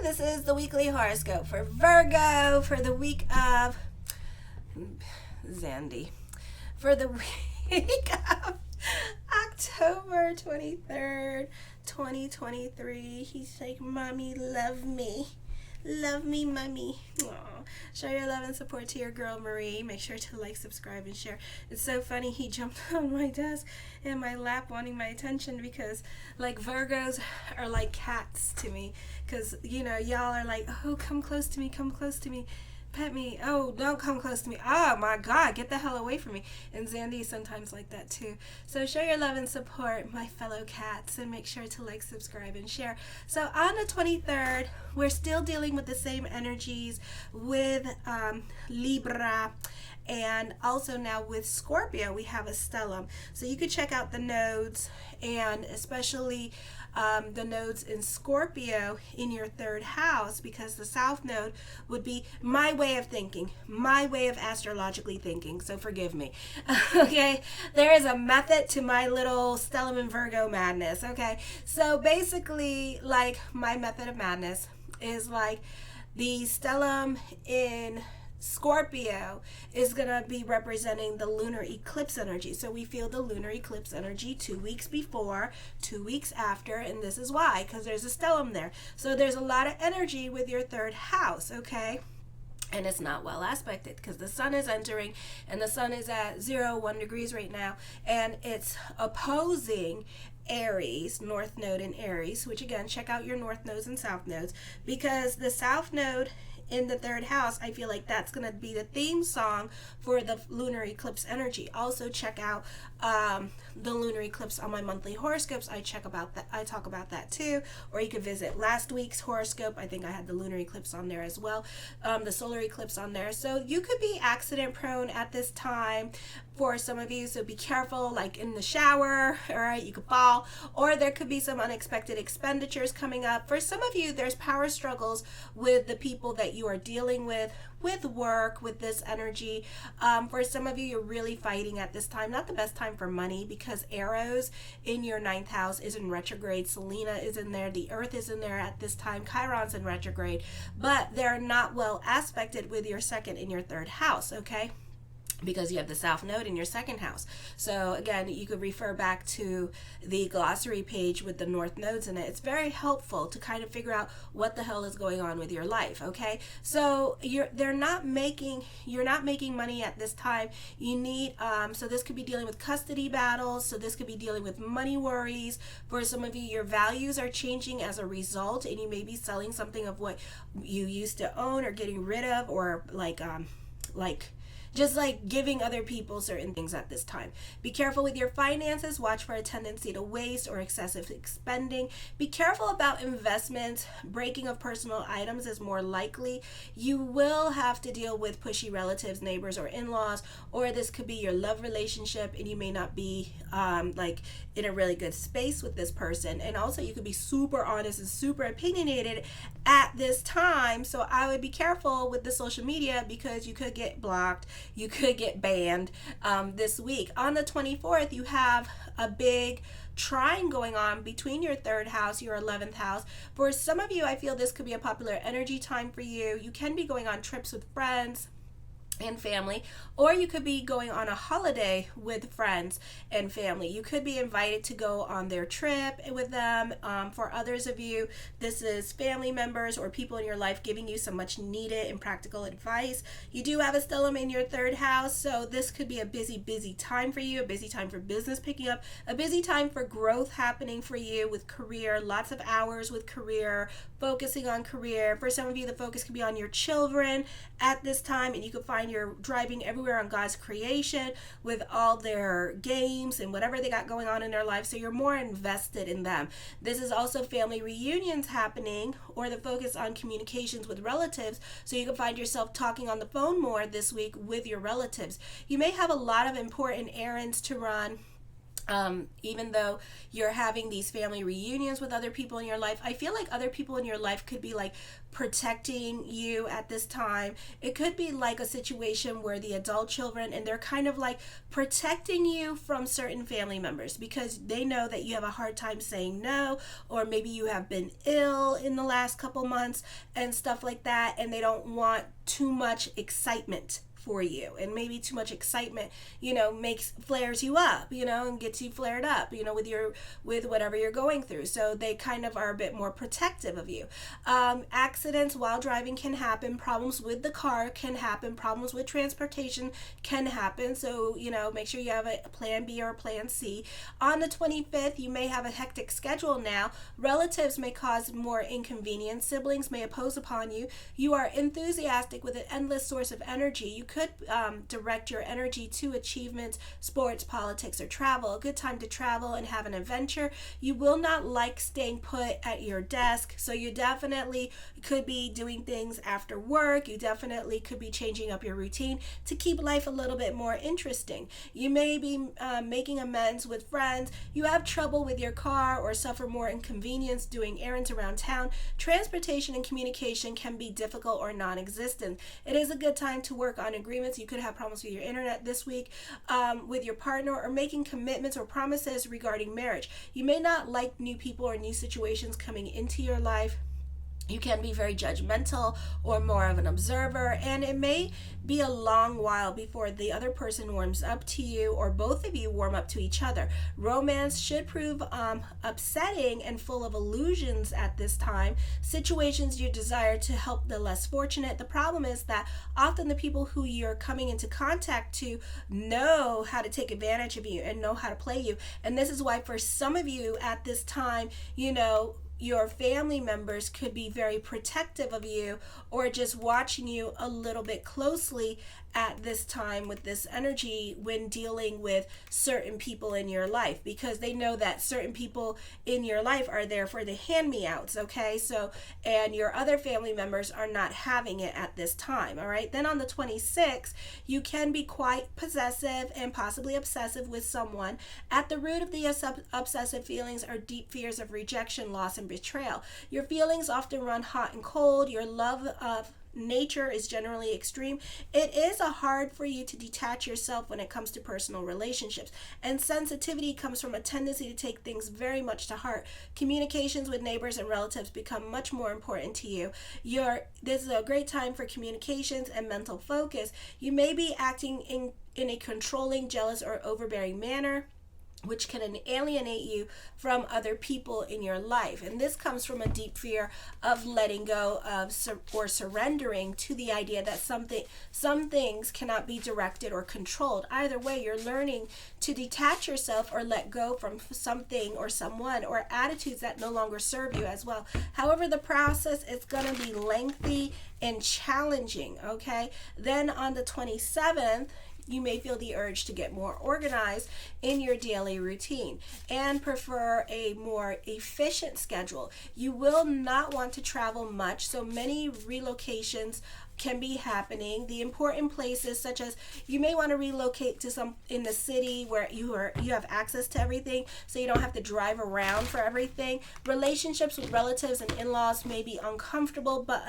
This is the weekly horoscope for Virgo for the week of Zandy. For the week of October 23rd, 2023. He's like, Mommy, love me. Love me, Mommy. Aww. Show your love and support to your girl, Marie. Make sure to like, subscribe, and share. It's so funny. He jumped on my desk in my lap wanting my attention because, like, Virgos are like cats to me. Because, you know, y'all are like, oh, come close to me, pet me. Oh, don't come close to me. Oh my God, get the hell away from me. And Zandy is sometimes like that too. So show your love and support, my fellow cats, and make sure to like, subscribe, and share. So on the 23rd, we're still dealing with the same energies with Libra. And also now with Scorpio, we have a stellium. So you could check out the nodes, and especially the nodes in Scorpio in your third house, because the south node would be my way of thinking, my way of astrologically thinking. So forgive me. Okay, there is a method to my little stellium and Virgo madness. Okay, so basically, like, my method of madness is like the stellium in Scorpio is going to be representing the lunar eclipse energy. So we feel the lunar eclipse energy 2 weeks before, 2 weeks after, and this is why, because there's a stellium there. So there's a lot of energy with your third house, okay? And it's not well aspected because the sun is entering, and the sun is at 1 degrees right now, and it's opposing Aries, north node in Aries, which again, check out your north nodes and south nodes, because the south node in the third house, I feel like that's going to be the theme song for the lunar eclipse energy. Also check out the lunar eclipse on my monthly horoscopes. I talk about that too. Or you could visit last week's horoscope. I think I had the lunar eclipse on there as well, the solar eclipse on there. So you could be accident prone at this time for some of you, so be careful, like in the shower, all right, you could fall, or there could be some unexpected expenditures coming up. For some of you, there's power struggles with the people that you are dealing with work, with this energy. For some of you, you're really fighting at this time. Not the best time for money, because Eros in your 9th house is in retrograde. Selena is in there. The Earth is in there at this time. Chiron's in retrograde. But they're not well aspected with your 2nd and your 3rd house, okay? Because you have the south node in your 2nd house. So again, you could refer back to the glossary page with the north nodes in it. It's very helpful to kind of figure out what the hell is going on with your life, okay? So you're not making money at this time. You need so this could be dealing with custody battles, so this could be dealing with money worries. For some of you, your values are changing as a result, and you may be selling something of what you used to own, or getting rid of, or just like giving other people certain things at this time. Be careful with your finances. Watch for a tendency to waste or excessive expending. Be careful about investments. Breaking of personal items is more likely. You will have to deal with pushy relatives, neighbors, or in-laws, or this could be your love relationship, and you may not be in a really good space with this person. And also, you could be super honest and super opinionated at this time. So I would be careful with the social media, because you could get blocked. You could get banned this week. On the 24th, you have a big trine going on between your 3rd house, your 11th house. For some of you, I feel this could be a popular energy time for you. You can be going on trips with friends and family, or you could be going on a holiday with friends and family. You could be invited to go on their trip with them. For others of you, this is family members or people in your life giving you some much needed and practical advice. You do have a stellium in your 3rd house, so this could be a busy time for you, a busy time for business picking up, a busy time for growth happening for you with career, lots of hours with career, focusing on career. For some of you, the focus could be on your children at this time, and you could find you're driving everywhere on God's creation with all their games and whatever they got going on in their life, so you're more invested in them. This is also family reunions happening, or the focus on communications with relatives, so you can find yourself talking on the phone more this week with your relatives. You may have a lot of important errands to run Even though you're having these family reunions with other people in your life, I feel like other people in your life could be like protecting you at this time. It could be like a situation where the adult children, and they're kind of like protecting you from certain family members because they know that you have a hard time saying no, or maybe you have been ill in the last couple months and stuff like that, and they don't want too much excitement for you, and maybe too much excitement flares you up, and gets you flared up, with whatever you're going through. So they kind of are a bit more protective of you. Accidents while driving can happen, problems with the car can happen, problems with transportation can happen. So make sure you have a plan B or a plan C. On the 25th, you may have a hectic schedule now. Relatives may cause more inconvenience. Siblings may oppose upon you. You are enthusiastic with an endless source of energy. You could direct your energy to achievements, sports, politics, or travel. A good time to travel and have an adventure. You will not like staying put at your desk, so you definitely could be doing things after work. You definitely could be changing up your routine to keep life a little bit more interesting. You may be making amends with friends. You have trouble with your car or suffer more inconvenience doing errands around town. Transportation and communication can be difficult or non-existent. It is a good time to work on agreements. You could have problems with your internet this week, with your partner, or making commitments or promises regarding marriage. You may not like new people or new situations coming into your life. You can be very judgmental or more of an observer, and it may be a long while before the other person warms up to you, or both of you warm up to each other. Romance should prove upsetting and full of illusions at this time. Situations you desire to help the less fortunate. The problem is that often the people who you're coming into contact to know how to take advantage of you and know how to play you. And this is why for some of you at this time, your family members could be very protective of you, or just watching you a little bit closely at this time with this energy when dealing with certain people in your life, because they know that certain people in your life are there for the hand-me-outs, okay? So, and your other family members are not having it at this time, all right? Then on the 26th, you can be quite possessive and possibly obsessive with someone. At the root of the obsessive feelings are deep fears of rejection, loss, and betrayal. Your feelings often run hot and cold. Your love of nature is generally extreme. It is hard for you to detach yourself when it comes to personal relationships, and sensitivity comes from a tendency to take things very much to heart. Communications with neighbors and relatives become much more important to you. This is a great time for communications and mental focus. You may be acting in a controlling, jealous, or overbearing manner, which can alienate you from other people in your life. And this comes from a deep fear of letting go of or surrendering to the idea that some things cannot be directed or controlled. Either way, you're learning to detach yourself or let go from something or someone or attitudes that no longer serve you as well. However, the process is going to be lengthy and challenging, okay? Then on the 27th, you may feel the urge to get more organized in your daily routine and prefer a more efficient schedule. You will not want to travel much, so many relocations can be happening. The important places, such as you may want to relocate to some in the city where you have access to everything, so you don't have to drive around for everything. Relationships with relatives and in-laws may be uncomfortable, but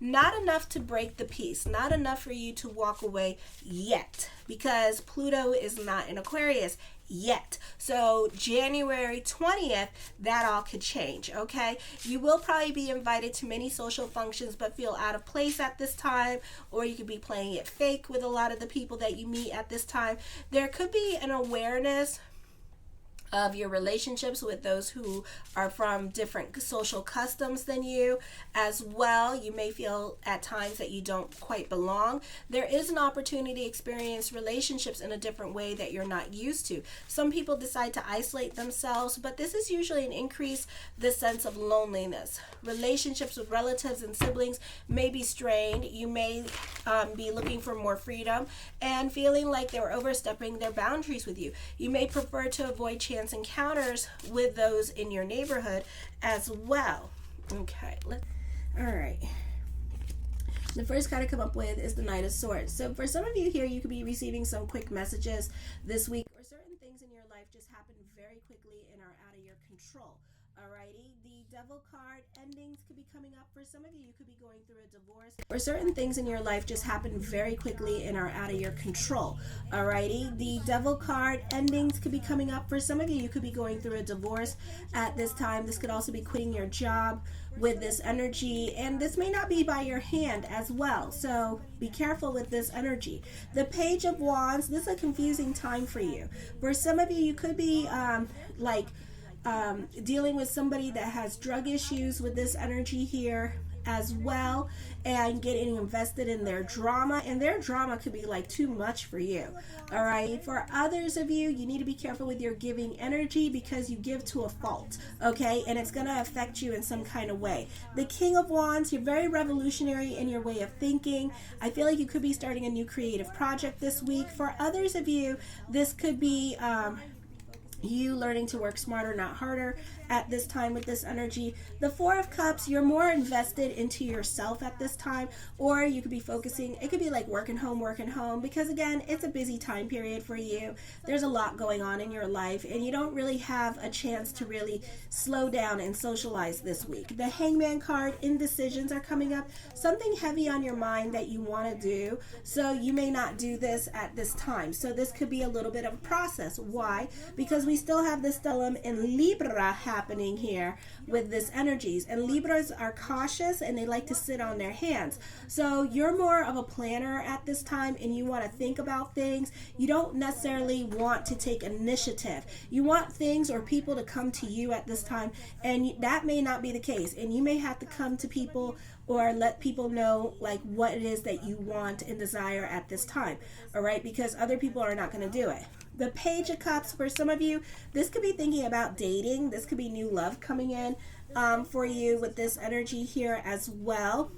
not enough to break the peace, not enough for you to walk away yet, because Pluto is not in Aquarius yet. So January 20th, that all could change, okay? You will probably be invited to many social functions but feel out of place at this time, or you could be playing it fake with a lot of the people that you meet at this time. There could be an awareness of your relationships with those who are from different social customs than you as well. You may feel at times that you don't quite belong. There is an opportunity to experience relationships in a different way that you're not used to. Some people decide to isolate themselves, but this is usually an increase the sense of loneliness. Relationships with relatives and siblings may be strained. You may be looking for more freedom and feeling like they're overstepping their boundaries with you. You may prefer to avoid chance encounters with those in your neighborhood as well. Okay, all right. The first card I come up with is the Knight of Swords. So for some of you here, you could be receiving some quick messages this week, or certain things things in your life just happen very quickly and are out of your control. Alrighty, the Devil card, endings could be coming up. For some of you, you could be going through a divorce. Or certain things in your life just happen very quickly and are out of your control. Alrighty, the Devil card, endings could be coming up. For some of you, you could be going through a divorce at this time. This could also be quitting your job with this energy, and this may not be by your hand as well, so be careful with this energy. The Page of Wands, this is a confusing time for you. For some of you, you could be dealing with somebody that has drug issues with this energy here as well, and getting invested in their drama, and their drama could be like too much for you. All right, for others of you, you need to be careful with your giving energy because you give to a fault, okay, and it's going to affect you in some kind of way. The King of Wands, you're very revolutionary in your way of thinking. I feel like you could be starting a new creative project this week. For others of you, this could be you learning to work smarter, not harder at this time with this energy. The Four of Cups, you're more invested into yourself at this time, or you could be focusing, it could be like working home, because again, it's a busy time period for you. There's a lot going on in your life, and you don't really have a chance to really slow down and socialize this week. The Hangman card, indecisions are coming up. Something heavy on your mind that you want to do, so you may not do this at this time. So this could be a little bit of a process. Why? Because we still have the stellium in Libra happening here with this energies, and Libras are cautious and they like to sit on their hands. So you're more of a planner at this time, and you want to think about things. You don't necessarily want to take initiative. You want things or people to come to you at this time, and that may not be the case, and you may have to come to people or let people know like what it is that you want and desire at this time. All right, because other people are not going to do it. The Page of Cups, for some of you, this could be thinking about dating. This could be new love coming in for you with this energy here as well.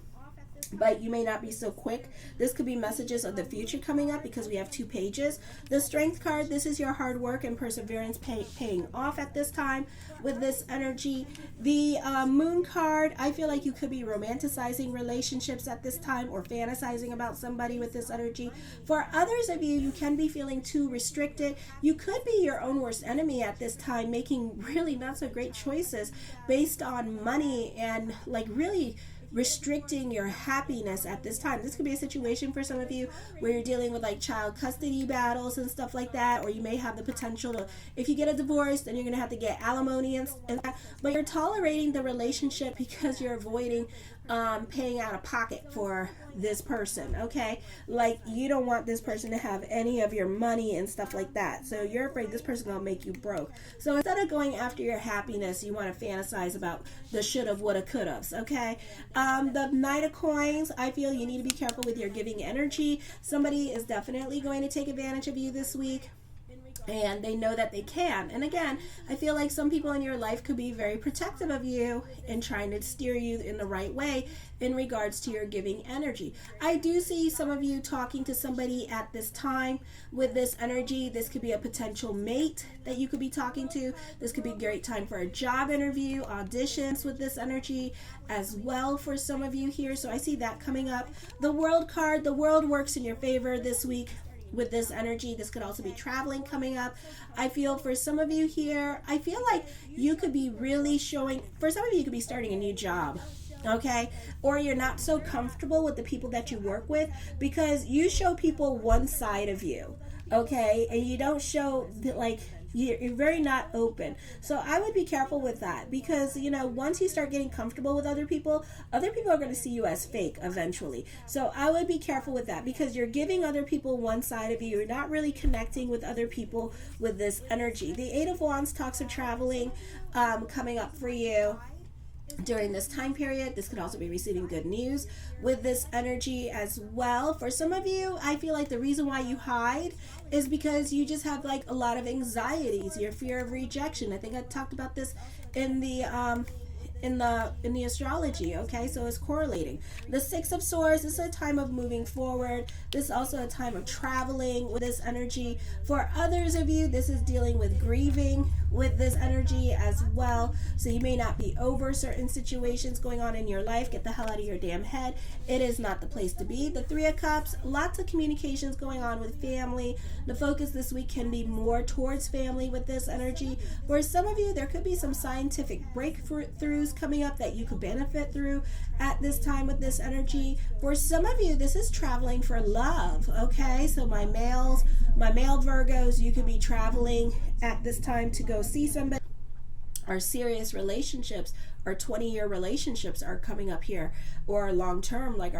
But you may not be so quick. This could be messages of the future coming up because we have two pages. The Strength card, this is your hard work and perseverance paying off at this time with this energy. The Moon card, I feel like you could be romanticizing relationships at this time or fantasizing about somebody with this energy. For others of you, you can be feeling too restricted. You could be your own worst enemy at this time, making really not so great choices based on money and like really restricting your happiness at this time. This could be a situation for some of you where you're dealing with like child custody battles and stuff like that, or you may have the potential to, if you get a divorce, then you're going to have to get alimony and that, but you're tolerating the relationship because you're avoiding paying out of pocket for this person, okay? Like you don't want this person to have any of your money and stuff like that, so you're afraid this person's gonna make you broke. So instead of going after your happiness, you want to fantasize about the shoulda, woulda, couldas, okay? The Knight of Coins, I feel you need to be careful with your giving energy. Somebody is definitely going to take advantage of you this week, and they know that they can. And again, I feel like some people in your life could be very protective of you and trying to steer you in the right way in regards to your giving energy. I do see some of you talking to somebody at this time with this energy. This could be a potential mate that you could be talking to. This could be a great time for a job interview, auditions with this energy as well for some of you here. So I see that coming up. The World card, the world works in your favor this week with this energy. This could also be traveling coming up. I feel for some of you here, I feel like you could be really showing, for some of you could be starting a new job, okay? Or you're not so comfortable with the people that you work with because you show people one side of you, okay? And you don't show like you're very not open. So I would be careful with that because, you know, once you start getting comfortable with other people are going to see you as fake eventually. So I would be careful with that because you're giving other people one side of you. You're not really connecting with other people with this energy. The Eight of Wands talks of traveling coming up for you during this time period. This could also be receiving good news with this energy as well. For some of you, I feel like the reason why you hide is because you just have like a lot of anxieties, your fear of rejection. I think I talked about this in the in the astrology. Okay, so it's correlating. The Six of Swords, this is a time of moving forward. This is also a time of traveling with this energy. For others of you, this is dealing with grieving with this energy as well. So you may not be over certain situations going on in your life. Get the hell out of your damn head. It is not the place to be. The Three of Cups, lots of communications going on with family. The focus this week can be more towards family with this energy. For some of you, there could be some scientific breakthroughs coming up that you could benefit through at this time with this energy. For some of you, this is traveling for love. Okay, so my male Virgos, you could be traveling at this time to go see somebody. Our serious relationships, our 20-year relationships are coming up here, or long-term, like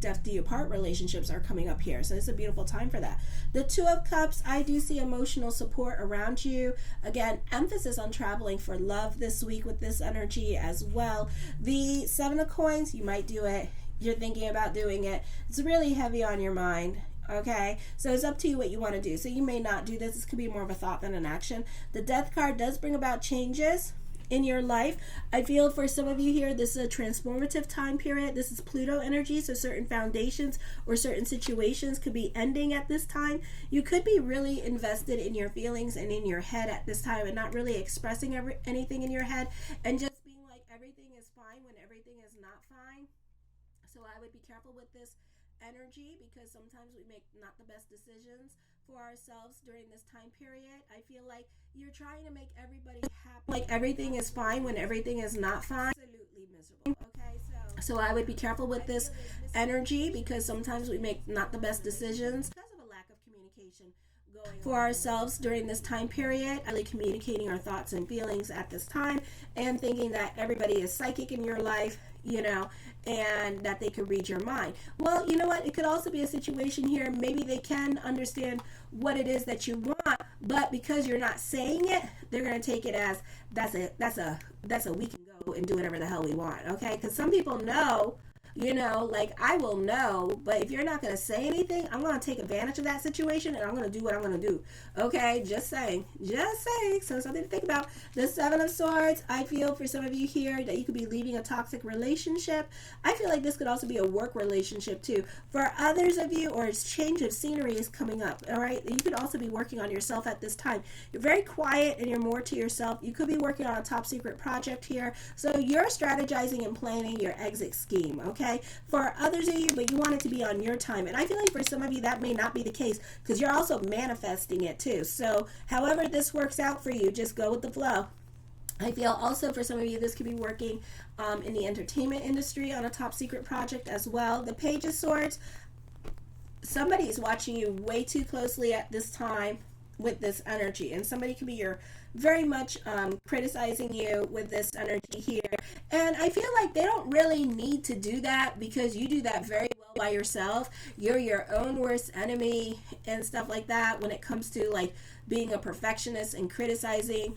death do you part relationships are coming up here. So it's a beautiful time for that. The Two of Cups, I do see emotional support around you. Again, emphasis on traveling for love this week with this energy as well. The Seven of Coins, you might do it. You're thinking about doing it. It's really heavy on your mind. Okay, so it's up to you what you want to do. So you may not do this. This could be more of a thought than an action. The Death card does bring about changes in your life. I feel for some of you here, this is a transformative time period. This is Pluto energy, so certain foundations or certain situations could be ending at this time. You could be really invested in your feelings and in your head at this time and not really expressing anything in your head and just being like everything is fine when everything is not fine. So I would be careful with this energy because sometimes we make not the best decisions for ourselves during this time period. I feel like you're trying to make everybody happy, like everything is fine when everything is not fine. Absolutely miserable. Okay, so I would be careful with this energy because sometimes we make not the best decisions because of a lack of communication going for ourselves during this time period. Really communicating our thoughts and feelings at this time and thinking that everybody is psychic in your life, and that they could read your mind. Well, you know what? It could also be a situation here. Maybe they can understand what it is that you want, but because you're not saying it, they're going to take it as that's a we can go and do whatever the hell we want. Okay? Because some people know, like I will know, but if you're not going to say anything, I'm going to take advantage of that situation and I'm going to do what I'm going to do. Okay? Just saying. So something to think about. The Seven of Swords, I feel for some of you here that you could be leaving a toxic relationship. I feel like this could also be a work relationship too. For others of you, or a change of scenery is coming up. All right? You could also be working on yourself at this time. You're very quiet and you're more to yourself. You could be working on a top secret project here. So you're strategizing and planning your exit scheme. Okay? For others of you, but you want it to be on your time. And I feel like for some of you, that may not be the case because you're also manifesting it too. So however this works out for you, just go with the flow. I feel also for some of you, this could be working in the entertainment industry on a top secret project as well. The Page of Swords, somebody is watching you way too closely at this time with this energy, and somebody could be very much criticizing you with this energy here. And I feel like they don't really need to do that because you do that very well by yourself. You're your own worst enemy and stuff like that when it comes to like being a perfectionist and criticizing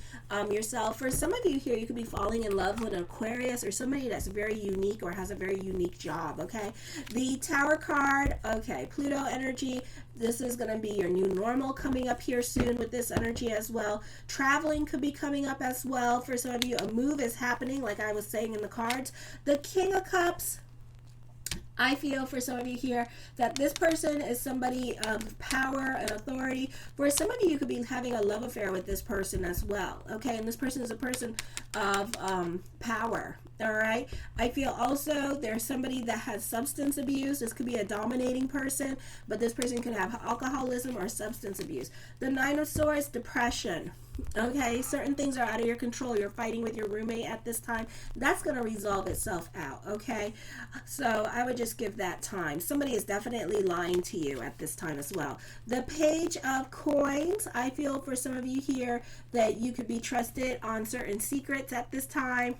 yourself. For some of you here, you could be falling in love with an Aquarius or somebody that's very unique or has a very unique job. Okay, the Tower card, okay, Pluto energy. This is going to be your new normal coming up here soon with this energy as well. Traveling could be coming up as well. For some of you, a move is happening like I was saying in the cards. The King of Cups, I feel for some of you here that this person is somebody of power and authority. For some of you, you could be having a love affair with this person as well. Okay, and this person is a person of power. All right. I feel also there's somebody that has substance abuse. This could be a dominating person, but this person could have alcoholism or substance abuse. The Nine of Swords, depression. Okay, certain things are out of your control. You're fighting with your roommate at this time. That's going to resolve itself out, okay? So I would just give that time. Somebody is definitely lying to you at this time as well. The Page of Coins, I feel for some of you here that you could be trusted on certain secrets at this time.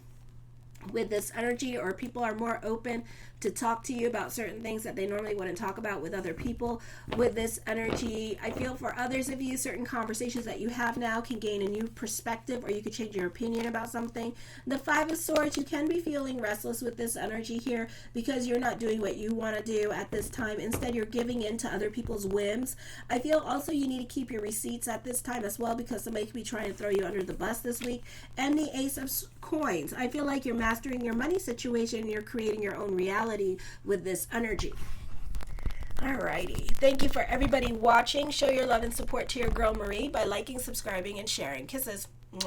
with this energy, or people are more open to talk to you about certain things that they normally wouldn't talk about with other people with this energy. I feel for others of you, certain conversations that you have now can gain a new perspective, or you could change your opinion about something. The Five of Swords, you can be feeling restless with this energy here because you're not doing what you want to do at this time. Instead, you're giving in to other people's whims. I feel also you need to keep your receipts at this time as well, because somebody could be trying to throw you under the bus this week. And the Ace of Coins, I feel like you're mastering your money situation, you're creating your own reality with this energy. Alrighty, thank you for everybody watching. Show your love and support to your girl Marie by liking, subscribing, and sharing. Kisses.